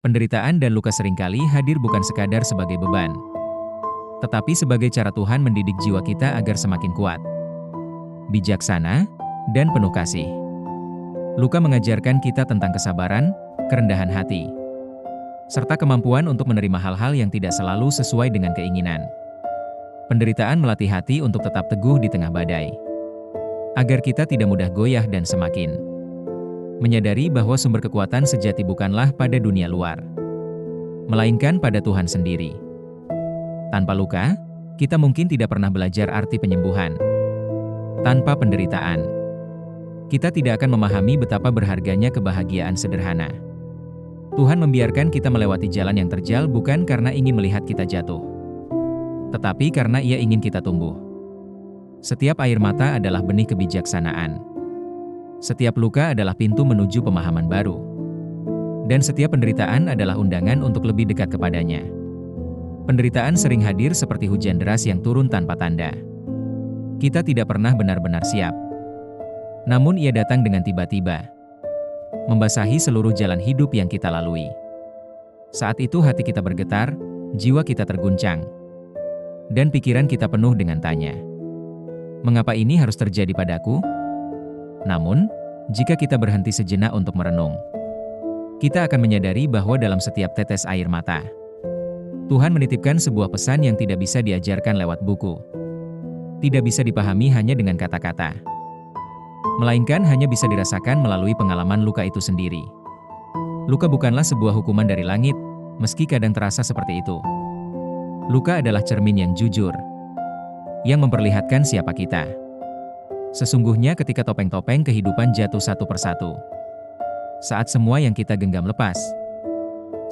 Penderitaan dan luka seringkali hadir bukan sekadar sebagai beban, tetapi sebagai cara Tuhan mendidik jiwa kita agar semakin kuat, bijaksana, dan penuh kasih. Luka mengajarkan kita tentang kesabaran, kerendahan hati, serta kemampuan untuk menerima hal-hal yang tidak selalu sesuai dengan keinginan. Penderitaan melatih hati untuk tetap teguh di tengah badai, agar kita tidak mudah goyah dan semakin menyadari bahwa sumber kekuatan sejati bukanlah pada dunia luar, melainkan pada Tuhan sendiri. Tanpa luka, kita mungkin tidak pernah belajar arti penyembuhan. Tanpa penderitaan, kita tidak akan memahami betapa berharganya kebahagiaan sederhana. Tuhan membiarkan kita melewati jalan yang terjal bukan karena ingin melihat kita jatuh, tetapi karena Ia ingin kita tumbuh. Setiap air mata adalah benih kebijaksanaan. Setiap luka adalah pintu menuju pemahaman baru. Dan setiap penderitaan adalah undangan untuk lebih dekat kepadanya. Penderitaan sering hadir seperti hujan deras yang turun tanpa tanda. Kita tidak pernah benar-benar siap. Namun ia datang dengan tiba-tiba, membasahi seluruh jalan hidup yang kita lalui. Saat itu hati kita bergetar, jiwa kita terguncang, dan pikiran kita penuh dengan tanya, mengapa ini harus terjadi padaku? Namun, jika kita berhenti sejenak untuk merenung, kita akan menyadari bahwa dalam setiap tetes air mata, Tuhan menitipkan sebuah pesan yang tidak bisa diajarkan lewat buku, tidak bisa dipahami hanya dengan kata-kata, melainkan hanya bisa dirasakan melalui pengalaman luka itu sendiri. Luka bukanlah sebuah hukuman dari langit, meski kadang terasa seperti itu. Luka adalah cermin yang jujur, yang memperlihatkan siapa kita. Sesungguhnya ketika topeng-topeng kehidupan jatuh satu persatu, saat semua yang kita genggam lepas,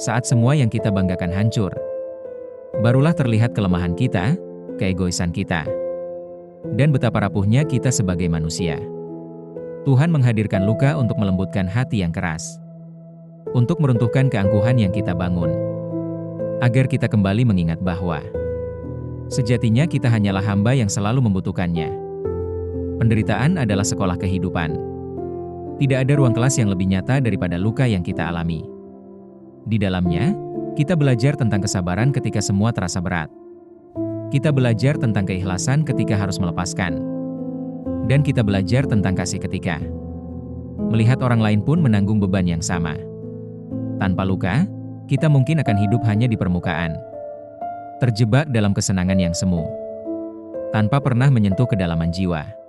saat semua yang kita banggakan hancur, barulah terlihat kelemahan kita, keegoisan kita, dan betapa rapuhnya kita sebagai manusia. Tuhan menghadirkan luka untuk melembutkan hati yang keras, untuk meruntuhkan keangkuhan yang kita bangun, agar kita kembali mengingat bahwa sejatinya kita hanyalah hamba yang selalu membutuhkannya. Penderitaan adalah sekolah kehidupan. Tidak ada ruang kelas yang lebih nyata daripada luka yang kita alami. Di dalamnya, kita belajar tentang kesabaran ketika semua terasa berat. Kita belajar tentang keikhlasan ketika harus melepaskan. Dan kita belajar tentang kasih ketika melihat orang lain pun menanggung beban yang sama. Tanpa luka, kita mungkin akan hidup hanya di permukaan, terjebak dalam kesenangan yang semu, tanpa pernah menyentuh kedalaman jiwa.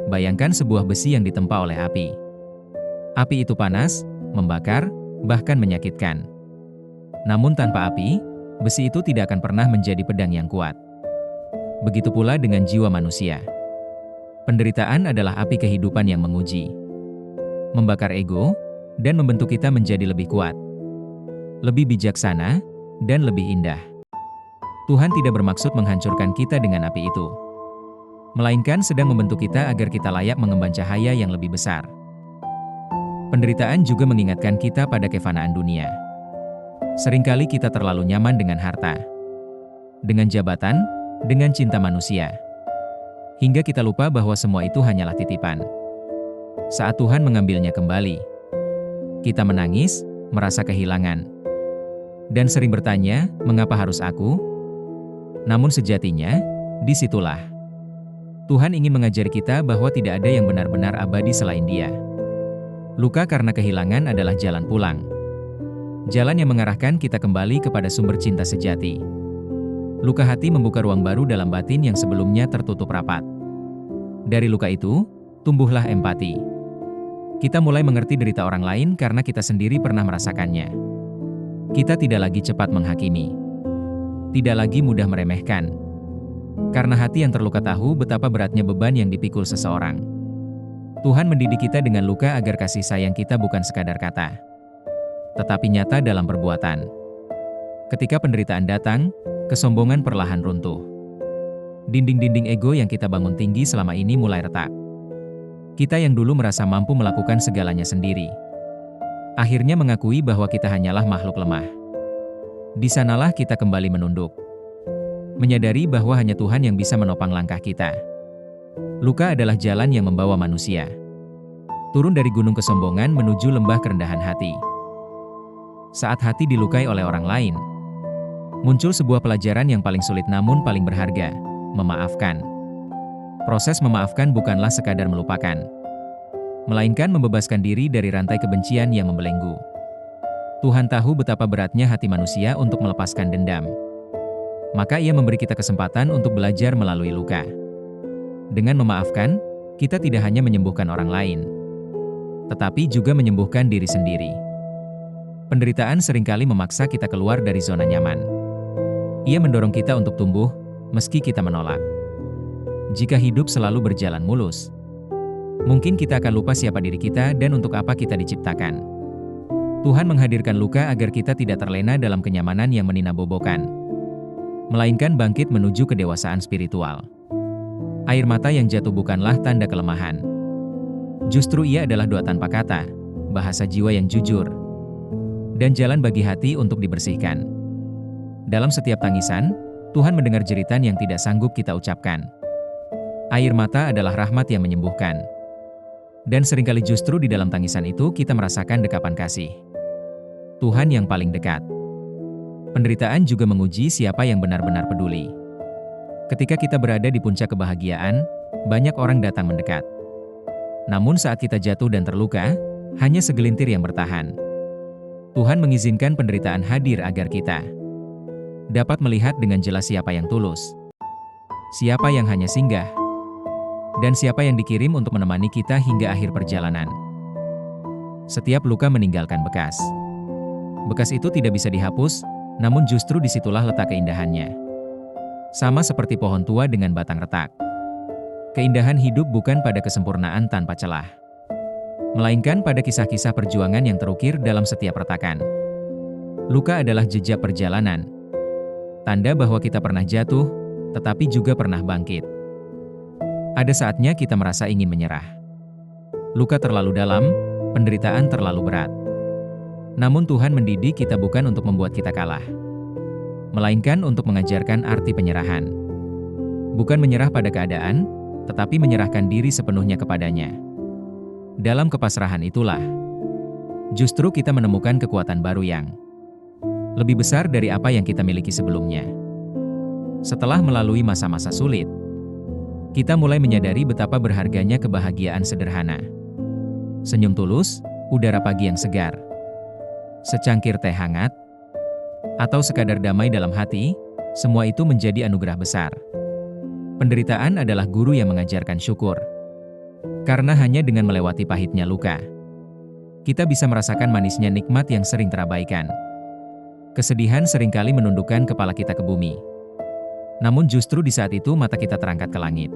Bayangkan sebuah besi yang ditempa oleh api. Api itu panas, membakar, bahkan menyakitkan. Namun tanpa api, besi itu tidak akan pernah menjadi pedang yang kuat. Begitu pula dengan jiwa manusia. Penderitaan adalah api kehidupan yang menguji, membakar ego, dan membentuk kita menjadi lebih kuat, lebih bijaksana, dan lebih indah. Tuhan tidak bermaksud menghancurkan kita dengan api itu, melainkan sedang membentuk kita agar kita layak mengemban cahaya yang lebih besar. Penderitaan juga mengingatkan kita pada kefanaan dunia. Seringkali kita terlalu nyaman dengan harta, dengan jabatan, dengan cinta manusia, hingga kita lupa bahwa semua itu hanyalah titipan. Saat Tuhan mengambilnya kembali, kita menangis, merasa kehilangan, dan sering bertanya, mengapa harus aku? Namun sejatinya, disitulah Tuhan ingin mengajari kita bahwa tidak ada yang benar-benar abadi selain Dia. Luka karena kehilangan adalah jalan pulang. Jalan yang mengarahkan kita kembali kepada sumber cinta sejati. Luka hati membuka ruang baru dalam batin yang sebelumnya tertutup rapat. Dari luka itu, tumbuhlah empati. Kita mulai mengerti derita orang lain karena kita sendiri pernah merasakannya. Kita tidak lagi cepat menghakimi, tidak lagi mudah meremehkan, karena hati yang terluka tahu betapa beratnya beban yang dipikul seseorang. Tuhan mendidik kita dengan luka agar kasih sayang kita bukan sekadar kata, tetapi nyata dalam perbuatan. Ketika penderitaan datang, kesombongan perlahan runtuh. Dinding-dinding ego yang kita bangun tinggi selama ini mulai retak. Kita yang dulu merasa mampu melakukan segalanya sendiri, akhirnya mengakui bahwa kita hanyalah makhluk lemah. Di sanalah kita kembali menunduk, menyadari bahwa hanya Tuhan yang bisa menopang langkah kita. Luka adalah jalan yang membawa manusia turun dari gunung kesombongan menuju lembah kerendahan hati. Saat hati dilukai oleh orang lain, muncul sebuah pelajaran yang paling sulit namun paling berharga, memaafkan. Proses memaafkan bukanlah sekadar melupakan, melainkan membebaskan diri dari rantai kebencian yang membelenggu. Tuhan tahu betapa beratnya hati manusia untuk melepaskan dendam. Maka Ia memberi kita kesempatan untuk belajar melalui luka. Dengan memaafkan, kita tidak hanya menyembuhkan orang lain, tetapi juga menyembuhkan diri sendiri. Penderitaan seringkali memaksa kita keluar dari zona nyaman. Ia mendorong kita untuk tumbuh, meski kita menolak. Jika hidup selalu berjalan mulus, mungkin kita akan lupa siapa diri kita dan untuk apa kita diciptakan. Tuhan menghadirkan luka agar kita tidak terlena dalam kenyamanan yang meninabobokan, melainkan bangkit menuju kedewasaan spiritual. Air mata yang jatuh bukanlah tanda kelemahan. Justru ia adalah doa tanpa kata, bahasa jiwa yang jujur, dan jalan bagi hati untuk dibersihkan. Dalam setiap tangisan, Tuhan mendengar jeritan yang tidak sanggup kita ucapkan. Air mata adalah rahmat yang menyembuhkan. Dan seringkali justru di dalam tangisan itu kita merasakan dekapan kasih Tuhan yang paling dekat. Penderitaan juga menguji siapa yang benar-benar peduli. Ketika kita berada di puncak kebahagiaan, banyak orang datang mendekat. Namun saat kita jatuh dan terluka, hanya segelintir yang bertahan. Tuhan mengizinkan penderitaan hadir agar kita dapat melihat dengan jelas siapa yang tulus, siapa yang hanya singgah, dan siapa yang dikirim untuk menemani kita hingga akhir perjalanan. Setiap luka meninggalkan bekas. Bekas itu tidak bisa dihapus, namun justru disitulah letak keindahannya. Sama seperti pohon tua dengan batang retak. Keindahan hidup bukan pada kesempurnaan tanpa celah, melainkan pada kisah-kisah perjuangan yang terukir dalam setiap retakan. Luka adalah jejak perjalanan, tanda bahwa kita pernah jatuh, tetapi juga pernah bangkit. Ada saatnya kita merasa ingin menyerah. Luka terlalu dalam, penderitaan terlalu berat. Namun Tuhan mendidik kita bukan untuk membuat kita kalah, melainkan untuk mengajarkan arti penyerahan. Bukan menyerah pada keadaan, tetapi menyerahkan diri sepenuhnya kepadanya. Dalam kepasrahan itulah, justru kita menemukan kekuatan baru yang lebih besar dari apa yang kita miliki sebelumnya. Setelah melalui masa-masa sulit, kita mulai menyadari betapa berharganya kebahagiaan sederhana. Senyum tulus, udara pagi yang segar, secangkir teh hangat, atau sekadar damai dalam hati, semua itu menjadi anugerah besar. Penderitaan adalah guru yang mengajarkan syukur. Karena hanya dengan melewati pahitnya luka, kita bisa merasakan manisnya nikmat yang sering terabaikan. Kesedihan seringkali menundukkan kepala kita ke bumi. Namun justru di saat itu mata kita terangkat ke langit.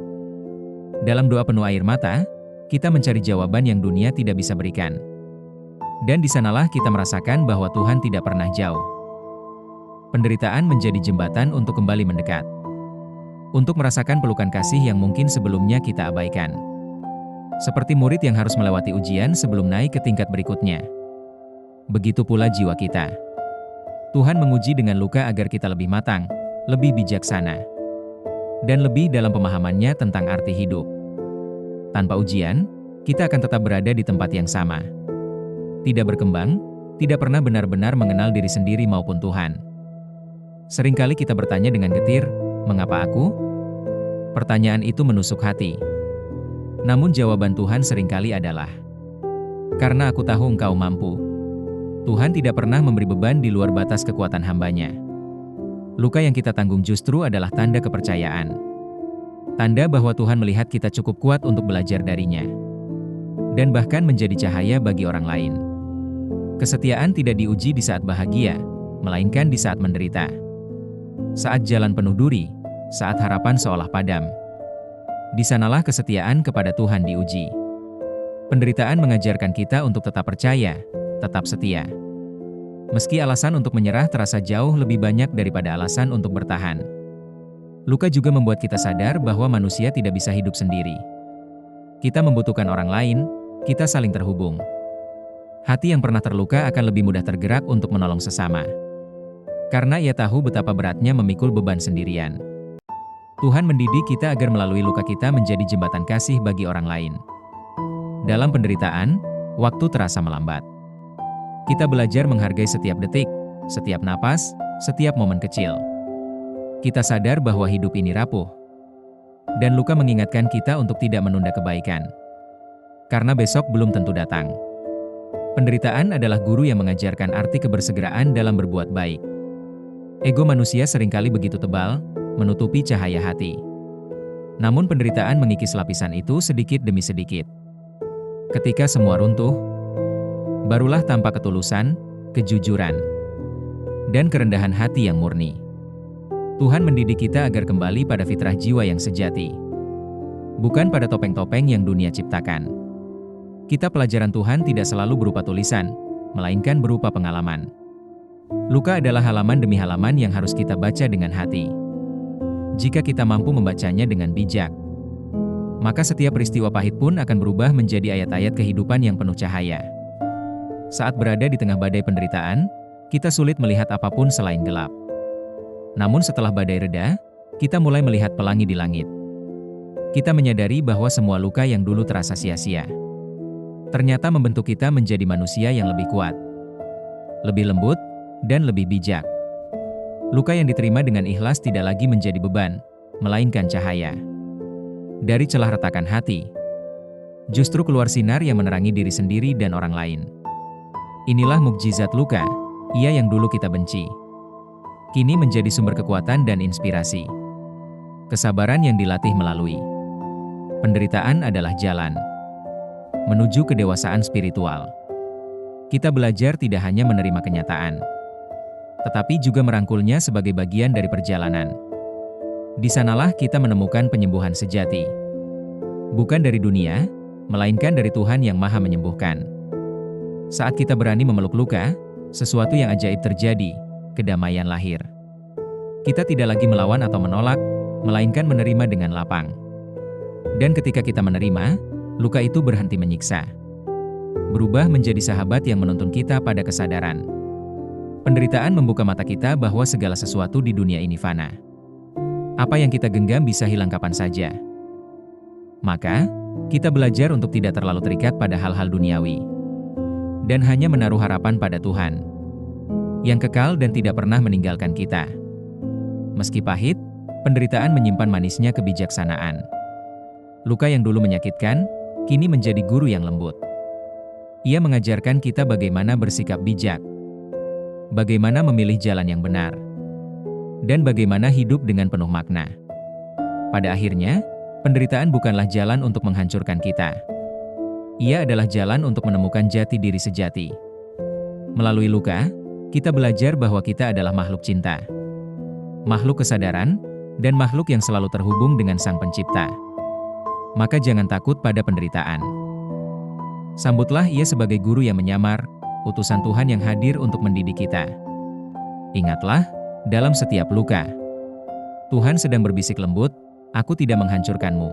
Dalam doa penuh air mata, kita mencari jawaban yang dunia tidak bisa berikan. Dan di sanalah kita merasakan bahwa Tuhan tidak pernah jauh. Penderitaan menjadi jembatan untuk kembali mendekat. Untuk merasakan pelukan kasih yang mungkin sebelumnya kita abaikan. Seperti murid yang harus melewati ujian sebelum naik ke tingkat berikutnya. Begitu pula jiwa kita. Tuhan menguji dengan luka agar kita lebih matang, lebih bijaksana, dan lebih dalam pemahamannya tentang arti hidup. Tanpa ujian, kita akan tetap berada di tempat yang sama. Tidak berkembang, tidak pernah benar-benar mengenal diri sendiri maupun Tuhan. Seringkali kita bertanya dengan getir, "Mengapa aku?" Pertanyaan itu menusuk hati. Namun jawaban Tuhan seringkali adalah, "Karena aku tahu engkau mampu." Tuhan tidak pernah memberi beban di luar batas kekuatan hamba-Nya. Luka yang kita tanggung justru adalah tanda kepercayaan. Tanda bahwa Tuhan melihat kita cukup kuat untuk belajar darinya. Dan bahkan menjadi cahaya bagi orang lain. Kesetiaan tidak diuji di saat bahagia, melainkan di saat menderita. Saat jalan penuh duri, saat harapan seolah padam. Di sanalah kesetiaan kepada Tuhan diuji. Penderitaan mengajarkan kita untuk tetap percaya, tetap setia. Meski alasan untuk menyerah terasa jauh lebih banyak daripada alasan untuk bertahan. Luka juga membuat kita sadar bahwa manusia tidak bisa hidup sendiri. Kita membutuhkan orang lain, kita saling terhubung. Hati yang pernah terluka akan lebih mudah tergerak untuk menolong sesama. Karena ia tahu betapa beratnya memikul beban sendirian. Tuhan mendidik kita agar melalui luka kita menjadi jembatan kasih bagi orang lain. Dalam penderitaan, waktu terasa melambat. Kita belajar menghargai setiap detik, setiap napas, setiap momen kecil. Kita sadar bahwa hidup ini rapuh. Dan luka mengingatkan kita untuk tidak menunda kebaikan. Karena besok belum tentu datang. Penderitaan adalah guru yang mengajarkan arti kebersegeraan dalam berbuat baik. Ego manusia seringkali begitu tebal, menutupi cahaya hati. Namun penderitaan mengikis lapisan itu sedikit demi sedikit. Ketika semua runtuh, barulah tampak ketulusan, kejujuran, dan kerendahan hati yang murni. Tuhan mendidik kita agar kembali pada fitrah jiwa yang sejati. Bukan pada topeng-topeng yang dunia ciptakan. Kitab pelajaran Tuhan tidak selalu berupa tulisan, melainkan berupa pengalaman. Luka adalah halaman demi halaman yang harus kita baca dengan hati. Jika kita mampu membacanya dengan bijak, maka setiap peristiwa pahit pun akan berubah menjadi ayat-ayat kehidupan yang penuh cahaya. Saat berada di tengah badai penderitaan, kita sulit melihat apapun selain gelap. Namun setelah badai reda, kita mulai melihat pelangi di langit. Kita menyadari bahwa semua luka yang dulu terasa sia-sia, ternyata membentuk kita menjadi manusia yang lebih kuat, lebih lembut, dan lebih bijak. Luka yang diterima dengan ikhlas tidak lagi menjadi beban, melainkan cahaya. Dari celah retakan hati, justru keluar sinar yang menerangi diri sendiri dan orang lain. Inilah mukjizat luka, ia yang dulu kita benci, kini menjadi sumber kekuatan dan inspirasi. Kesabaran yang dilatih melalui penderitaan adalah jalan menuju kedewasaan spiritual. Kita belajar tidak hanya menerima kenyataan, tetapi juga merangkulnya sebagai bagian dari perjalanan. Di sanalah kita menemukan penyembuhan sejati. Bukan dari dunia, melainkan dari Tuhan yang Maha Menyembuhkan. Saat kita berani memeluk luka, sesuatu yang ajaib terjadi, kedamaian lahir. Kita tidak lagi melawan atau menolak, melainkan menerima dengan lapang. Dan ketika kita menerima, luka itu berhenti menyiksa. Berubah menjadi sahabat yang menuntun kita pada kesadaran. Penderitaan membuka mata kita bahwa segala sesuatu di dunia ini fana. Apa yang kita genggam bisa hilang kapan saja. Maka, kita belajar untuk tidak terlalu terikat pada hal-hal duniawi. Dan hanya menaruh harapan pada Tuhan, yang kekal dan tidak pernah meninggalkan kita. Meski pahit, penderitaan menyimpan manisnya kebijaksanaan. Luka yang dulu menyakitkan, kini menjadi guru yang lembut. Ia mengajarkan kita bagaimana bersikap bijak, bagaimana memilih jalan yang benar, dan bagaimana hidup dengan penuh makna. Pada akhirnya, penderitaan bukanlah jalan untuk menghancurkan kita. Ia adalah jalan untuk menemukan jati diri sejati. Melalui luka, kita belajar bahwa kita adalah makhluk cinta, makhluk kesadaran, dan makhluk yang selalu terhubung dengan Sang Pencipta. Maka jangan takut pada penderitaan. Sambutlah ia sebagai guru yang menyamar, utusan Tuhan yang hadir untuk mendidik kita. Ingatlah, dalam setiap luka, Tuhan sedang berbisik lembut, "Aku tidak menghancurkanmu.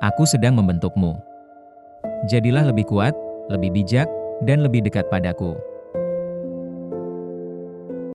Aku sedang membentukmu. Jadilah lebih kuat, lebih bijak, dan lebih dekat padaku."